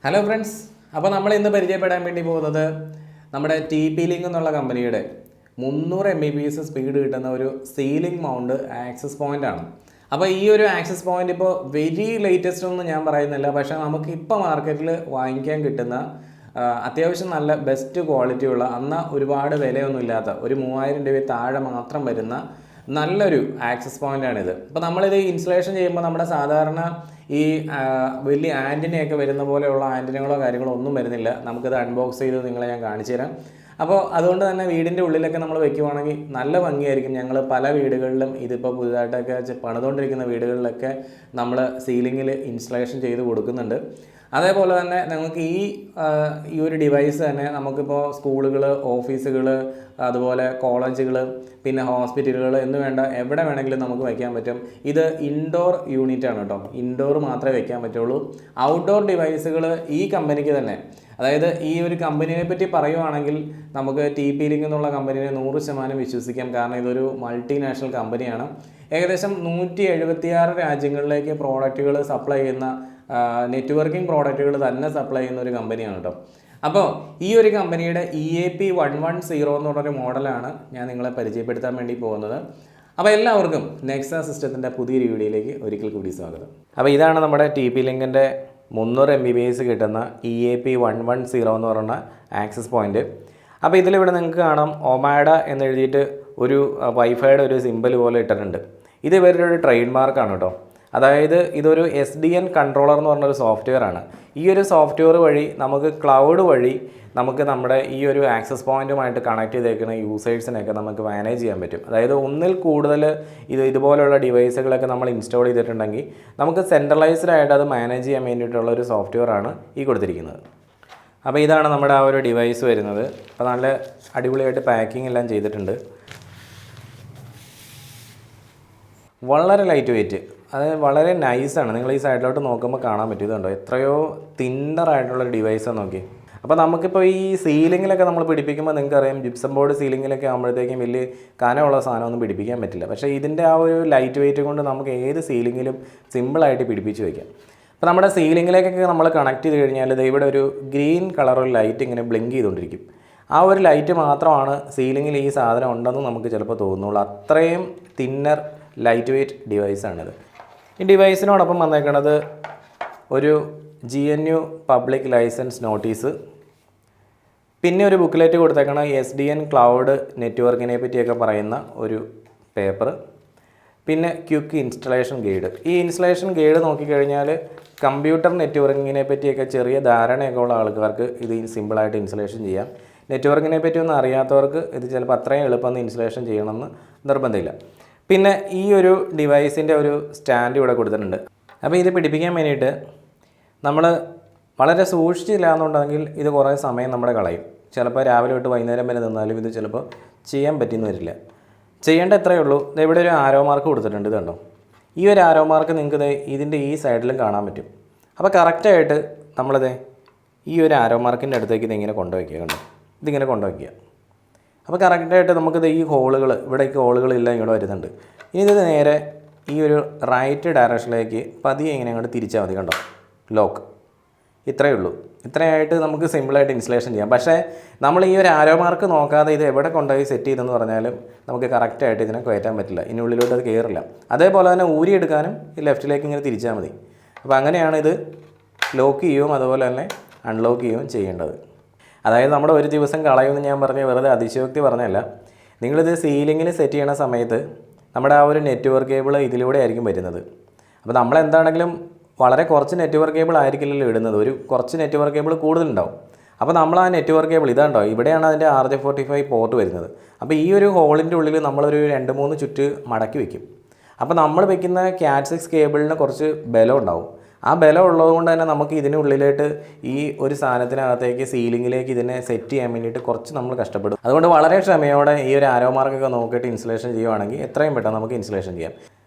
Hello friends, അപ്പോൾ നമ്മൾ ഇന്ന് പരിചയപ്പെടാൻ വേണ്ടി പോകുന്നത് നമ്മുടെ TP-Link എന്നുള്ള കമ്പനിയുടെ 300 Mbps സ്പീഡ് കിട്ടുന്ന ഒരു സീലിംഗ് മൗണ്ട് ആക്സസ് പോയിൻ്റ് ആണ്. അപ്പോൾ ഈ ഒരു ആക്സസ് പോയിൻ്റ് ഇപ്പോൾ വെരി ലേറ്റസ്റ്റ് ഒന്നും ഞാൻ പറയുന്നില്ല, പക്ഷേ നമുക്ക് ഇപ്പോൾ മാർക്കറ്റിൽ വാങ്ങിക്കാൻ കിട്ടുന്ന അത്യാവശ്യം നല്ല ബെസ്റ്റ് ക്വാളിറ്റി ഉള്ള, എന്നാൽ ഒരുപാട് വിലയൊന്നും ഇല്ലാത്ത, ഒരു 3000 രൂപ താഴെ മാത്രം വരുന്ന നല്ലൊരു ആക്സസ് പോയിൻ്റാണിത്. അപ്പോൾ നമ്മളിത് ഇൻസ്റ്റലേഷൻ ചെയ്യുമ്പോൾ നമ്മുടെ സാധാരണ ഈ വലിയ ആൻറ്റിനയൊക്കെ വരുന്ന പോലെയുള്ള ആൻറ്റിനകളോ കാര്യങ്ങളോ ഒന്നും വരുന്നില്ല. നമുക്കിത് അൺബോക്സ് ചെയ്ത് നിങ്ങളെ ഞാൻ കാണിച്ചു തരാം. അപ്പോൾ അതുകൊണ്ട് തന്നെ വീടിൻ്റെ ഉള്ളിലൊക്കെ നമ്മൾ വെക്കുവാണെങ്കിൽ നല്ല ഭംഗിയായിരിക്കും. ഞങ്ങൾ പല വീടുകളിലും ഇതിപ്പോൾ പുതുതായിട്ടൊക്കെ പണിതുകൊണ്ടിരിക്കുന്ന വീടുകളിലൊക്കെ നമ്മൾ സീലിങ്ങിൽ ഇൻസ്റ്റലേഷൻ ചെയ്ത് കൊടുക്കുന്നുണ്ട്. അതേപോലെ തന്നെ നമുക്ക് ഈ ഒരു ഡിവൈസ് തന്നെ നമുക്കിപ്പോൾ സ്കൂളുകൾ, ഓഫീസുകൾ, അതുപോലെ കോളേജുകൾ, പിന്നെ ഹോസ്പിറ്റലുകൾ എന്ന് വേണ്ട എവിടെ വേണമെങ്കിലും നമുക്ക് വയ്ക്കാൻ പറ്റും. ഇത് ഇൻഡോർ യൂണിറ്റ് ആണ് കേട്ടോ, ഇൻഡോർ മാത്രമേ വയ്ക്കാൻ പറ്റുള്ളൂ. ഔട്ട്ഡോർ ഡിവൈസുകൾ ഈ കമ്പനിക്ക് തന്നെ, അതായത് ഈ ഒരു കമ്പനിയെ പറ്റി പറയുവാണെങ്കിൽ നമുക്ക് TP-Link എന്നുള്ള കമ്പനിയെ 100% വിശ്വസിക്കാം. കാരണം ഇതൊരു മൾട്ടിനാഷണൽ കമ്പനിയാണ്. ഏകദേശം 176 രാജ്യങ്ങളിലേക്ക് പ്രോഡക്റ്റുകൾ സപ്ലൈ ചെയ്യുന്ന, നെറ്റ്വർക്കിംഗ് പ്രോഡക്റ്റുകൾ തന്നെ സപ്ലൈ ചെയ്യുന്ന ഒരു കമ്പനിയാണ് കേട്ടോ. അപ്പോൾ ഈ ഒരു കമ്പനിയുടെ EAP 110 എന്ന് പറഞ്ഞൊരു മോഡലാണ് ഞാൻ നിങ്ങളെ പരിചയപ്പെടുത്താൻ വേണ്ടി പോകുന്നത്. അപ്പോൾ എല്ലാവർക്കും നെക്സ സിസ്റ്റത്തിൻ്റെ പുതിയൊരു വീഡിയോയിലേക്ക് ഒരിക്കൽ കൂടി സ്വാഗതം. അപ്പോൾ ഇതാണ് നമ്മുടെ TP-Linkൻ്റെ 300 Mbps കിട്ടുന്ന EAP 110 എന്ന് പറയുന്ന ആക്സസ് പോയിൻ്റ്. അപ്പോൾ ഇതിലിവിടെ നിങ്ങൾക്ക് കാണാം ഒമാഡ എന്നെഴുതിയിട്ട് ഒരു വൈഫൈയുടെ ഒരു സിമ്പിൾ പോലെ ഇട്ടിട്ടുണ്ട്. ഇത് ഇവരുടെ ഒരു ട്രേഡ് മാർക്കാണ് കേട്ടോ. അതായത് ഇതൊരു SDN കൺട്രോളർ എന്ന് പറഞ്ഞൊരു സോഫ്റ്റ്വെയർ ആണ്. ഈ ഒരു സോഫ്റ്റ്വെയർ വഴി നമുക്ക് ക്ലൗഡ് വഴി നമുക്ക് നമ്മുടെ ഈ ഒരു ആക്സസ് പോയിൻറ്റുമായിട്ട് കണക്ട് ചെയ്തേക്കുന്ന യൂസേഴ്സിനെയൊക്കെ നമുക്ക് മാനേജ് ചെയ്യാൻ പറ്റും. അതായത് ഒന്നിൽ കൂടുതൽ ഇതുപോലെയുള്ള ഡിവൈസുകളൊക്കെ നമ്മൾ ഇൻസ്റ്റാൾ ചെയ്തിട്ടുണ്ടെങ്കിൽ നമുക്ക് സെൻട്രലൈസ്ഡ് ആയിട്ട് അത് മാനേജ് ചെയ്യാൻ വേണ്ടിയിട്ടുള്ള ഒരു സോഫ്റ്റ്വെയർ ആണ് ഈ കൊടുത്തിരിക്കുന്നത്. അപ്പോൾ ഇതാണ് നമ്മുടെ ആ ഒരു ഡിവൈസ് വരുന്നത്. അപ്പോൾ നല്ല അടിപൊളിയായിട്ട് പാക്കിംഗ് എല്ലാം ചെയ്തിട്ടുണ്ട്. വളരെ ലൈറ്റ് വെയിറ്റ്, അത് വളരെ നൈസാണ്. നിങ്ങൾ ഈ സൈഡിലോട്ട് നോക്കുമ്പോൾ കാണാൻ പറ്റുന്നുണ്ടോ, എത്രയോ തിന്നറായിട്ടുള്ളൊരു ഡിവൈസാണ് നോക്കി. അപ്പോൾ നമുക്കിപ്പോൾ ഈ സീലിങ്ങിലൊക്കെ നമ്മൾ പിടിപ്പിക്കുമ്പോൾ നിങ്ങൾക്കറിയാം, ജിപ്സം ബോർഡ് സീലിങ്ങിലൊക്കെ ആകുമ്പോഴത്തേക്കും വലിയ കനമുള്ള സാധനമൊന്നും പിടിപ്പിക്കാൻ പറ്റില്ല. പക്ഷേ ഇതിൻ്റെ ആ ഒരു ലൈറ്റ് വെയിറ്റ് കൊണ്ട് നമുക്ക് ഏത് സീലിങ്ങിലും സിമ്പിളായിട്ട് പിടിപ്പിച്ച് വയ്ക്കാം. അപ്പോൾ നമ്മുടെ സീലിങ്ങിലേക്കൊക്കെ നമ്മൾ കണക്ട് ചെയ്ത് കഴിഞ്ഞാൽ ഇവിടെ ഒരു ഗ്രീൻ കളറൊരു ലൈറ്റ് ഇങ്ങനെ ബ്ലിങ്ക് ചെയ്തുകൊണ്ടിരിക്കും. ആ ഒരു ലൈറ്റ് മാത്രമാണ് സീലിങ്ങിൽ ഈ സാധനം ഉണ്ടെന്ന് നമുക്ക് ചിലപ്പോൾ തോന്നുള്ളൂ. അത്രയും തിന്നർ ലൈറ്റ് വെയ്റ്റ് ഡിവൈസാണിത്. ഈ ഡിവൈസിനോടൊപ്പം വന്നേക്കുന്നത് ഒരു GNU പബ്ലിക് ലൈസൻസ് നോട്ടീസ്, പിന്നെ ഒരു ബുക്ക്ലെറ്റ് കൊടുത്തേക്കണം SDN ക്ലൗഡ് നെറ്റ്വർക്കിനെ പറ്റിയൊക്കെ പറയുന്ന ഒരു പേപ്പർ, പിന്നെ ക്വിക്ക് ഇൻസ്റ്റലേഷൻ ഗൈഡ്. ഈ ഇൻസ്റ്റലേഷൻ ഗൈഡ് നോക്കിക്കഴിഞ്ഞാൽ കമ്പ്യൂട്ടർ നെറ്റ്വർക്കിങ്ങിനെ പറ്റിയൊക്കെ ചെറിയ ധാരണയൊക്കെ ഉള്ള ആൾക്കാർക്ക് ഇത് സിമ്പിളായിട്ട് ഇൻസ്റ്റലേഷൻ ചെയ്യാം. നെറ്റ്വർക്കിനെ പറ്റിയൊന്നും അറിയാത്തവർക്ക് ഇത് ചിലപ്പോൾ അത്രയും എളുപ്പം ഇൻസ്റ്റലേഷൻ ചെയ്യണമെന്ന് നിർബന്ധമില്ല. പിന്നെ ഈ ഒരു ഡിവൈസിൻ്റെ ഒരു സ്റ്റാൻഡ് ഇവിടെ കൊടുത്തിട്ടുണ്ട്. അപ്പോൾ ഇത് പിടിപ്പിക്കാൻ വേണ്ടിയിട്ട് നമ്മൾ വളരെ സൂക്ഷിച്ചില്ല എന്നുണ്ടെങ്കിൽ ഇത് കുറേ സമയം നമ്മുടെ കളയും. ചിലപ്പോൾ രാവിലെ തൊട്ട് വൈകുന്നേരം വരെ നിന്നാലും ഇത് ചിലപ്പോൾ ചെയ്യാൻ പറ്റിയെന്ന് വരില്ല. ചെയ്യേണ്ട എത്രയേ ഉള്ളൂ, ഇവിടെ ഒരു ആരോ മാർക്ക് കൊടുത്തിട്ടുണ്ട്. ഇത് കണ്ടോ, ഈ ഒരു ആരോ മാർക്ക് നിങ്ങൾക്ക് ഇതിൻ്റെ ഈ സൈഡിലും കാണാൻ പറ്റും. അപ്പോൾ കറക്റ്റായിട്ട് നമ്മളിത് ഈ ഒരു ആരോ മാർക്കിൻ്റെ അടുത്തേക്ക് ഇതിങ്ങനെ കൊണ്ടുവയ്ക്കുക. കണ്ടോ, ഇതിങ്ങനെ കൊണ്ടുവയ്ക്കുക. അപ്പോൾ കറക്റ്റായിട്ട് നമുക്കിത് ഈ ഹോളുകൾ, ഇവിടേക്ക് ഹോളുകളെല്ലാം ഇങ്ങോട്ട് വരുന്നുണ്ട്. ഇനി ഇത് നേരെ ഈ ഒരു റൈറ്റ് ഡയറക്ഷനിലേക്ക് പതിയെ ഇങ്ങനെ അങ്ങോട്ട് തിരിച്ചാൽ മതി. കണ്ടോ, ലോക്ക്. ഇത്രയേ ഉള്ളൂ. ഇത്രയായിട്ട് നമുക്ക് സിമ്പിളായിട്ട് ഇൻസ്റ്റലേഷൻ ചെയ്യാം. പക്ഷേ നമ്മൾ ഈ ഒരു ആരോ മാർക്ക് നോക്കാതെ ഇത് എവിടെ കൊണ്ടുപോയി സെറ്റ് ചെയ്തെന്ന് പറഞ്ഞാലും നമുക്ക് കറക്റ്റായിട്ട് ഇതിനെ കയറ്റാൻ പറ്റില്ല. ഇതിനുള്ളിലോട്ട് അത് കയറില്ല. അതേപോലെ തന്നെ ഊരിയെടുക്കാനും ഈ ലെഫ്റ്റിലേക്ക് ഇങ്ങനെ തിരിച്ചാൽ മതി. അപ്പോൾ അങ്ങനെയാണ് ഇത് ലോക്ക് ചെയ്യുകയും അതുപോലെ തന്നെ അൺലോക്ക് ചെയ്യുകയും ചെയ്യേണ്ടത്. അതായത് നമ്മുടെ ഒരു ദിവസം കളയുമെന്ന് ഞാൻ പറഞ്ഞ വെറുതെ അതിശയോക്തി പറഞ്ഞല്ല. നിങ്ങളിത് സീലിങ്ങിൽ സെറ്റ് ചെയ്യണ സമയത്ത് നമ്മുടെ ആ ഒരു നെറ്റ്വർക്ക് കേബിൾ ഇതിലൂടെ ആയിരിക്കും വരുന്നത്. അപ്പോൾ നമ്മളെന്താണെങ്കിലും വളരെ കുറച്ച് നെറ്റ്വർക്ക് കേബിൾ ആയിരിക്കില്ലല്ലോ ഇടുന്നത്, ഒരു കുറച്ച് നെറ്റ്വർക്ക് കേബിൾ കൂടുതലുണ്ടാവും. അപ്പോൾ നമ്മൾ ആ നെറ്റ്വർക്ക് കേബിൾ ഇതാണ്ടോ, ഇവിടെയാണ് അതിൻ്റെ RJ45 പോർട്ട് വരുന്നത്. അപ്പോൾ ഈ ഒരു ഹോളിൻ്റെ ഉള്ളിൽ നമ്മളൊരു 2-3 ചുറ്റ് മടക്കി വയ്ക്കും. അപ്പോൾ നമ്മൾ വെക്കുന്ന Cat 6 കേബിളിന് കുറച്ച് ബലം ഉണ്ടാവും. ആ ബലം ഉള്ളതുകൊണ്ട് തന്നെ നമുക്ക് ഇതിനുള്ളിലായിട്ട് ഈ ഒരു സാധനത്തിനകത്തേക്ക് സീലിങ്ങിലേക്ക് ഇതിനെ സെറ്റ് ചെയ്യാൻ വേണ്ടിയിട്ട് കുറച്ച് നമ്മൾ കഷ്ടപ്പെടും. അതുകൊണ്ട് വളരെ ക്ഷമയോടെ ഈ ഒരു ആരോ മാർക്കൊക്കെ നോക്കിയിട്ട് ഇൻസ്റ്റലേഷൻ ചെയ്യുവാണെങ്കിൽ എത്രയും പെട്ടെന്ന് നമുക്ക് ഇൻസ്റ്റലേഷൻ ചെയ്യാം.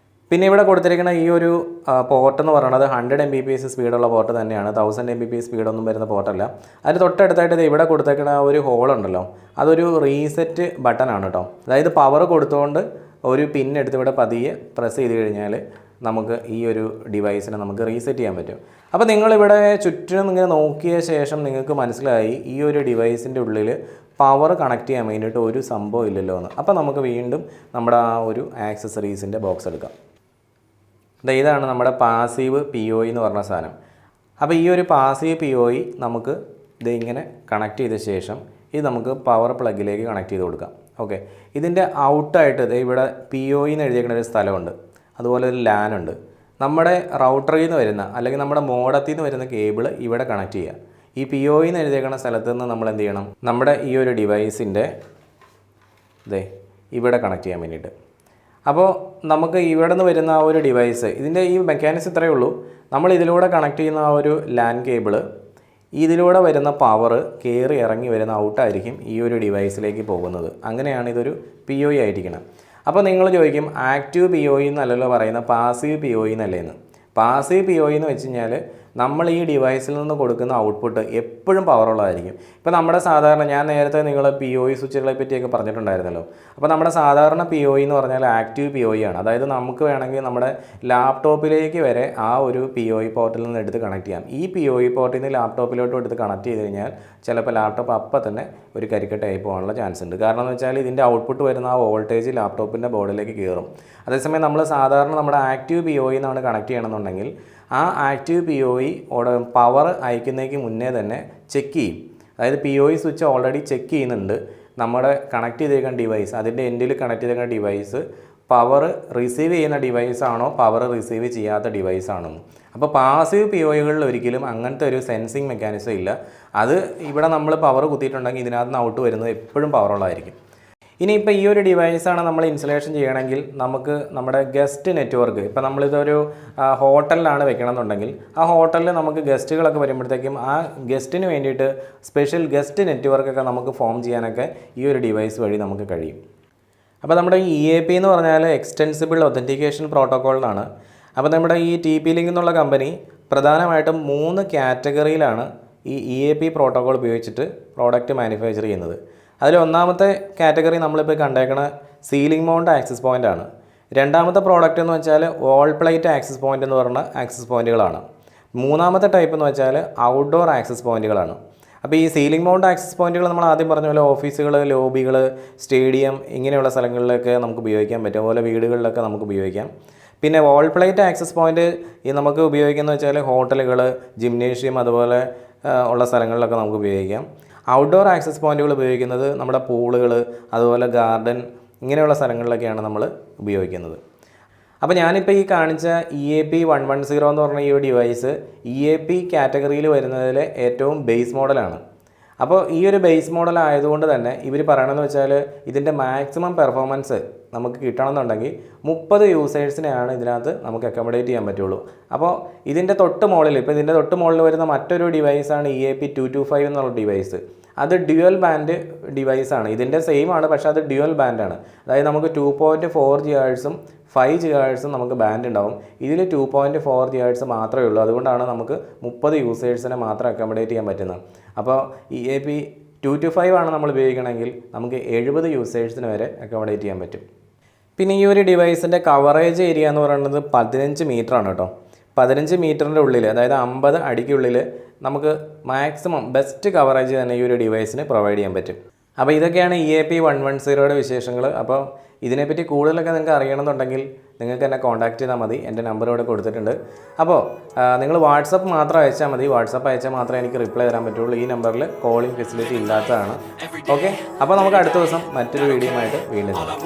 പിന്നെ ഇവിടെ കൊടുത്തിരിക്കുന്ന ഈ ഒരു പോർട്ട് എന്ന് പറയുന്നത് 100 Mbps സ്പീഡുള്ള പോർട്ട് തന്നെയാണ്. 1000 Mbps സ്പീഡൊന്നും വരുന്ന പോർട്ടല്ല. അതിന് തൊട്ടടുത്തായിട്ട് ഇവിടെ കൊടുത്തേക്കുന്ന ഒരു ഹോളുണ്ടല്ലോ, അതൊരു റീസെറ്റ് ബട്ടനാണ് കേട്ടോ. അതായത് പവർ കൊടുത്തുകൊണ്ട് ഒരു പിൻ എടുത്ത് ഇവിടെ പതിയെ പ്രസ് ചെയ്ത് കഴിഞ്ഞാൽ നമുക്ക് ഈ ഒരു ഡിവൈസിനെ നമുക്ക് റീസെറ്റ് ചെയ്യാൻ പറ്റും. അപ്പോൾ നിങ്ങളിവിടെ ചുറ്റിനും ഇങ്ങനെ നോക്കിയ ശേഷം നിങ്ങൾക്ക് മനസ്സിലായി ഈ ഒരു ഡിവൈസിൻ്റെ ഉള്ളിൽ പവർ കണക്ട് ചെയ്യാൻ വേണ്ടിയിട്ട് ഒരു സംഭവം ഇല്ലല്ലോ എന്ന്. അപ്പോൾ നമുക്ക് വീണ്ടും നമ്മുടെ ആ ഒരു ആക്സസറീസിൻ്റെ ബോക്സ് എടുക്കാം. ഇതാണ് നമ്മുടെ പാസീവ് POE എന്ന് പറഞ്ഞ സാധനം. അപ്പോൾ ഈ ഒരു പാസീവ് POE നമുക്ക് ഇങ്ങനെ കണക്ട് ചെയ്ത ശേഷം ഇത് നമുക്ക് പവർ പ്ലഗിലേക്ക് കണക്ട് ചെയ്ത് കൊടുക്കാം. ഓക്കെ, ഇതിൻ്റെ ഔട്ടായിട്ട് ഇവിടെ POE എന്ന് എഴുതിയിരിക്കുന്ന ഒരു സ്ഥലമുണ്ട്, അതുപോലെ ഒരു LAN ഉണ്ട്. നമ്മുടെ റൗട്ടറിൽ നിന്ന് വരുന്ന അല്ലെങ്കിൽ നമ്മുടെ മോഡത്തിൽ നിന്ന് വരുന്ന കേബിൾ ഇവിടെ കണക്ട് ചെയ്യുക. ഈ POE എന്ന് എഴുതിയിരിക്കുന്ന സ്ഥലത്ത് നിന്ന് നമ്മൾ എന്ത് ചെയ്യണം, നമ്മുടെ ഈ ഒരു ഡിവൈസിൻ്റെ ഇവിടെ കണക്ട് ചെയ്യാൻ വേണ്ടിയിട്ട്. അപ്പോൾ നമുക്ക് ഇവിടെ നിന്ന് വരുന്ന ആ ഒരു ഡിവൈസ്, ഇതിൻ്റെ ഈ മെക്കാനിസം ഇത്രയേ ഉള്ളൂ. നമ്മൾ ഇതിലൂടെ കണക്ട് ചെയ്യുന്ന ആ ഒരു LAN കേബിള് ഇതിലൂടെ വരുന്ന പവർ കയറി ഇറങ്ങി വരുന്ന ഔട്ടായിരിക്കും ഈ ഒരു ഡിവൈസിലേക്ക് പോകുന്നത്. അങ്ങനെയാണ് ഇതൊരു POE ആയിരിക്കണം. അപ്പോൾ നിങ്ങൾ ചോദിക്കും ആക്റ്റീവ് POE എന്നല്ലല്ലോ പറയുന്ന പാസീവ് POE എന്നല്ലേന്ന്. പാസീവ് POE എന്ന് വെച്ച് കഴിഞ്ഞാൽ നമ്മൾ ഈ ഡിവൈസിൽ നിന്ന് കൊടുക്കുന്ന ഔട്ട്പുട്ട് എപ്പോഴും പവറുള്ളതായിരിക്കും. ഇപ്പോൾ നമ്മുടെ സാധാരണ ഞാൻ നേരത്തെ നിങ്ങൾ POE സ്വിച്ചുകളെ പറ്റിയൊക്കെ പറഞ്ഞിട്ടുണ്ടായിരുന്നല്ലോ. അപ്പോൾ നമ്മുടെ സാധാരണ POE എന്ന് പറഞ്ഞാൽ ആക്റ്റീവ് POE ആണ്. അതായത് നമുക്ക് വേണമെങ്കിൽ നമ്മുടെ ലാപ്ടോപ്പിലേക്ക് വരെ ആ ഒരു POE പോർട്ടിൽ നിന്ന് എടുത്ത് കണക്ട് ചെയ്യാം. ഈ POE പോർട്ടിൽ നിന്ന് ലാപ്ടോപ്പിലോട്ട് എടുത്ത് കണക്ട് ചെയ്ത് കഴിഞ്ഞാൽ ചിലപ്പോൾ ലാപ്ടോപ്പ് അപ്പം തന്നെ ഒരു കരിക്കട്ടായി പോകാനുള്ള ചാൻസ് ഉണ്ട്. കാരണം എന്ന് വെച്ചാൽ ഇതിൻ്റെ ഔട്ട്പുട്ട് വരുന്ന ആ വോൾട്ടേജ് ലാപ്ടോപ്പിൻ്റെ ബോർഡിലേക്ക് കയറും. അതേസമയം നമ്മൾ സാധാരണ നമ്മുടെ ആക്റ്റീവ് POE എന്നാണ് കണക്ട് ചെയ്യണമെന്നുണ്ടെങ്കിൽ ആ ആക്റ്റീവ് POE പവർ അയക്കുന്നതിന് മുന്നേ തന്നെ ചെക്ക് ചെയ്യും. അതായത് POE സ്വിച്ച് ഓൾറെഡി ചെക്ക് ചെയ്യുന്നുണ്ട് നമ്മുടെ കണക്ട് ചെയ്തേക്കുന്ന ഡിവൈസ്, അതിൻ്റെ എൻഡിൽ കണക്ട് ചെയ്തേക്കുന്ന ഡിവൈസ് പവർ റിസീവ് ചെയ്യുന്ന ഡിവൈസ് ആണോ പവർ റിസീവ് ചെയ്യാത്ത ഡിവൈസ് ആണോ. അപ്പോൾ പാസീവ് POEകളിൽ ഒരിക്കലും അങ്ങനത്തെ ഒരു സെൻസിങ് മെക്കാനിസം ഇല്ല. അത് ഇവിടെ നമ്മൾ പവർ കുത്തിയിട്ടുണ്ടെങ്കിൽ ഇതിനകത്ത് നിന്ന് ഔട്ട് വരുന്നത് എപ്പോഴും പവറുള്ളതായിരിക്കും. ഇനിയിപ്പോൾ ഈ ഒരു ഡിവൈസാണ് നമ്മൾ ഇൻസ്റ്റലേഷൻ ചെയ്യണമെങ്കിൽ നമുക്ക് നമ്മുടെ ഗസ്റ്റ് നെറ്റ്വർക്ക്, ഇപ്പോൾ നമ്മളിതൊരു ഹോട്ടലിലാണ് വെക്കണമെന്നുണ്ടെങ്കിൽ ആ ഹോട്ടലിൽ നമുക്ക് ഗസ്റ്റുകളൊക്കെ വരുമ്പോഴത്തേക്കും ആ ഗസ്റ്റിന് വേണ്ടിയിട്ട് സ്പെഷ്യൽ ഗസ്റ്റ് നെറ്റ്വർക്കൊക്കെ നമുക്ക് ഫോം ചെയ്യാനൊക്കെ ഈ ഒരു ഡിവൈസ് വഴി നമുക്ക് കഴിയും. അപ്പോൾ നമ്മുടെ EAP എന്ന് പറഞ്ഞാൽ എക്സ്റ്റെൻസിബിൾ ഒതൻറ്റിക്കേഷൻ പ്രോട്ടോക്കോളിനാണ്. അപ്പോൾ നമ്മുടെ ഈ TP-Link എന്നുള്ള കമ്പനി പ്രധാനമായിട്ടും 3 കാറ്റഗറിയിലാണ് ഈ EAP പ്രോട്ടോക്കോൾ ഉപയോഗിച്ചിട്ട് പ്രോഡക്റ്റ് മാനുഫാക്ചർ ചെയ്യുന്നത്. അതിൽ ഒന്നാമത്തെ കാറ്റഗറി നമ്മളിപ്പോൾ കണ്ടേക്കണ സീലിംഗ് മൗണ്ട് ആക്സസ് പോയിൻ്റ് ആണ്. രണ്ടാമത്തെ പ്രോഡക്റ്റ് എന്ന് വെച്ചാൽ വാൾ പ്ലേറ്റ് ആക്സസ് പോയിൻ്റ് എന്ന് പറഞ്ഞ ആക്സസ് പോയിൻറ്റുകളാണ്. മൂന്നാമത്തെ ടൈപ്പ് എന്ന് വെച്ചാൽ ഔട്ട്ഡോർ ആക്സസ് പോയിൻറ്റുകളാണ്. അപ്പോൾ ഈ സീലിംഗ് മൗണ്ട് ആക്സസ് പോയിൻറ്റുകൾ നമ്മൾ ആദ്യം പറഞ്ഞ പോലെ ഓഫീസുകൾ, ലോബികൾ, സ്റ്റേഡിയം ഇങ്ങനെയുള്ള സ്ഥലങ്ങളിലൊക്കെ നമുക്ക് ഉപയോഗിക്കാൻ പറ്റും. അതുപോലെ വീടുകളിലൊക്കെ നമുക്ക് ഉപയോഗിക്കാം. പിന്നെ വാൾ പ്ലേറ്റ് ആക്സസ് പോയിൻ്റ് ഈ നമുക്ക് ഉപയോഗിക്കുന്നത് വെച്ചാൽ ഹോട്ടലുകൾ, ജിംനേഷ്യം അതുപോലെ ഉള്ള സ്ഥലങ്ങളിലൊക്കെ നമുക്ക് ഉപയോഗിക്കാം. ഔട്ട്ഡോർ ആക്സസ് പോയിൻറ്റുകൾ ഉപയോഗിക്കുന്നത് നമ്മുടെ പൂളുകൾ, അതുപോലെ ഗാർഡൻ ഇങ്ങനെയുള്ള സ്ഥലങ്ങളിലൊക്കെയാണ് നമ്മൾ ഉപയോഗിക്കുന്നത്. അപ്പോൾ ഞാനിപ്പോൾ ഈ കാണിച്ച EAP 110 എന്ന് പറഞ്ഞ ഈ ഒരു ഡിവൈസ് EAP കാറ്റഗറിയിൽ വരുന്നതിലെ ഏറ്റവും ബേസ് മോഡലാണ്. അപ്പോൾ ഈ ഒരു ബേസ് മോഡൽ ആയതുകൊണ്ട് തന്നെ ഇവർ പറയണമെന്ന് വെച്ചാൽ ഇതിൻ്റെ മാക്സിമം പെർഫോമൻസ് നമുക്ക് കിട്ടണമെന്നുണ്ടെങ്കിൽ 30 യൂസേഴ്സിനെയാണ് ഇതിനകത്ത് നമുക്ക് അക്കോമഡേറ്റ് ചെയ്യാൻ പറ്റുള്ളൂ. അപ്പോൾ ഇതിൻ്റെ തൊട്ട് മുകളിൽ ഇപ്പോൾ ഇതിൻ്റെ തൊട്ട് മുകളിൽ വരുന്ന മറ്റൊരു ഡിവൈസാണ് EAP 225 എന്നുള്ള ഡിവൈസ്. അത് ഡ്യുവൽ ബാൻഡ് ഡിവൈസാണ്. ഇതിൻ്റെ സെയിം ആണ്, പക്ഷേ അത് ഡ്യുവൽ ബാൻഡാണ്. അതായത് നമുക്ക് 2.4 GHz 5 GHz നമുക്ക് ബാൻഡ് ഉണ്ടാവും. ഇതിൽ 2.4 GHz മാത്രമേ ഉള്ളൂ. അതുകൊണ്ടാണ് നമുക്ക് 30 യൂസേഴ്സിനെ മാത്രം അക്കോമഡേറ്റ് ചെയ്യാൻ പറ്റുന്നത്. അപ്പോൾ EAP 225 ആണ് നമ്മൾ ഉപയോഗിക്കണമെങ്കിൽ നമുക്ക് 70 യൂസേഴ്സിന് വരെ അക്കോമഡേറ്റ് ചെയ്യാൻ പറ്റും. പിന്നെ ഈ ഒരു ഡിവൈസിൻ്റെ കവറേജ് ഏരിയ എന്ന് പറയുന്നത് 15 മീറ്ററാണ് കേട്ടോ. 15 മീറ്ററിൻ്റെ ഉള്ളിൽ, അതായത് 50 അടിക്കുള്ളിൽ നമുക്ക് മാക്സിമം ബെസ്റ്റ് കവറേജ് തന്നെ ഈ ഒരു ഡിവൈസിന് പ്രൊവൈഡ് ചെയ്യാൻ പറ്റും. അപ്പോൾ ഇതൊക്കെയാണ് EAP 110യുടെ വിശേഷങ്ങൾ. അപ്പോൾ ഇതിനെപ്പറ്റി കൂടുതലൊക്കെ നിങ്ങൾക്ക് അറിയണമെന്നുണ്ടെങ്കിൽ നിങ്ങൾക്ക് എന്നെ കോൺടാക്റ്റ് ചെയ്താൽ മതി. എൻ്റെ നമ്പർ ഇവിടെ കൊടുത്തിട്ടുണ്ട്. അപ്പോൾ നിങ്ങൾ വാട്സപ്പ് മാത്രം അയച്ചാൽ മതി. വാട്സപ്പ് അയച്ചാൽ മാത്രമേ എനിക്ക് റിപ്ലൈ തരാൻ പറ്റുള്ളൂ. ഈ നമ്പറിൽ കോളിംഗ് ഫെസിലിറ്റി ഇല്ലാത്തതാണ്. ഓക്കെ, അപ്പോൾ നമുക്ക് അടുത്ത ദിവസം മറ്റൊരു വീഡിയോയുമായിട്ട് വീണ്ടും കാണാം.